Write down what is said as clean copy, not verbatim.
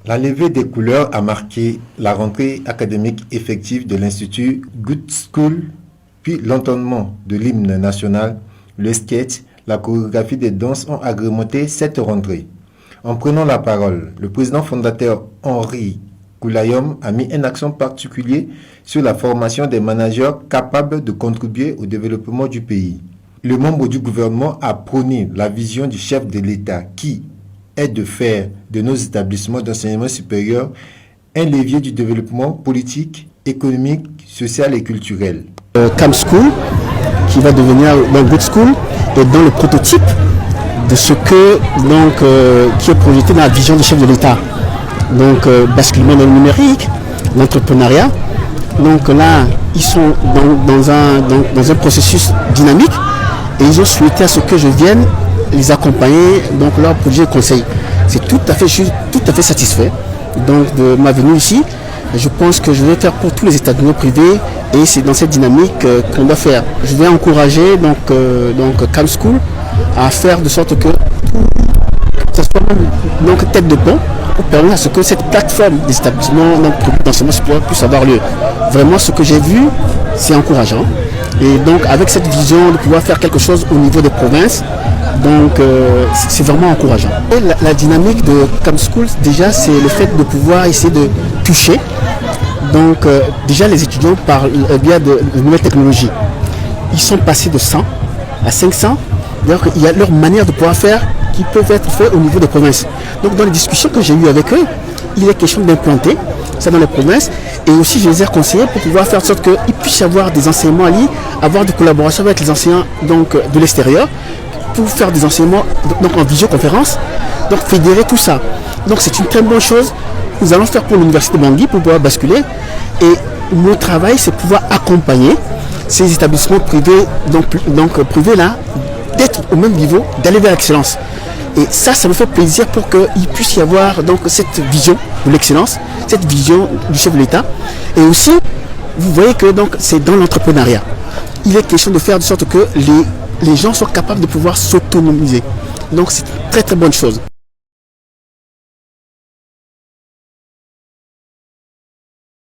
La levée des couleurs a marqué la rentrée académique effective de l'Institut Good School, puis l'entonnement de l'hymne national, le sketch, la chorégraphie des danses ont agrémenté cette rentrée. En prenant la parole, le président fondateur Henri Koulayom a mis un accent particulier sur la formation des managers capables de contribuer au développement du pays. Le membre du gouvernement a prôné la vision du chef de l'État qui est de faire de nos établissements d'enseignement supérieur un levier du développement politique, économique, social et culturel. Camp School, qui va devenir Good School, est dans le prototype de ce qui est projeté dans la vision du chef de l'État. Donc, basculement dans le numérique, l'entrepreneuriat. Donc là, ils sont dans un processus dynamique et ils ont souhaité à ce que je vienne les accompagner, donc leur projet conseil. C'est je suis tout à fait satisfait donc, de ma venue ici. Je pense que je vais faire pour tous les établissements privés et c'est dans cette dynamique qu'on doit faire. Je vais encourager Camp School à faire de sorte que ça soit tête de pont pour permettre à ce que cette plateforme des établissements d'enseignement supérieur puisse avoir lieu. Vraiment, ce que j'ai vu, c'est encourageant. Et donc, avec cette vision de pouvoir faire quelque chose au niveau des provinces, c'est vraiment encourageant. Et la dynamique de Camp School, déjà, c'est le fait de pouvoir essayer de toucher. Donc, déjà, les étudiants par le biais de nouvelles technologies. Ils sont passés de 100 à 500. Donc, il y a leur manière de pouvoir faire qui peuvent être faits au niveau des provinces. Donc, dans les discussions que j'ai eues avec eux, il est question d'implanter ça dans les provinces. Et aussi, je les ai conseillés pour pouvoir faire en sorte qu'ils puissent avoir des enseignements en ligne, avoir des collaborations avec les enseignants de l'extérieur, pour faire des enseignements en visioconférence, donc fédérer tout ça. Donc c'est une très bonne chose. Nous allons faire pour l'université Bangui pour pouvoir basculer. Et notre travail, c'est pouvoir accompagner ces établissements privés, privés là, d'être au même niveau, d'aller vers l'excellence. Et ça me fait plaisir pour qu'il puisse y avoir cette vision de l'excellence, cette vision du chef de l'État. Et aussi, vous voyez que c'est dans l'entrepreneuriat. Il est question de faire de sorte que les gens soient capables de pouvoir s'autonomiser. Donc c'est une très très bonne chose.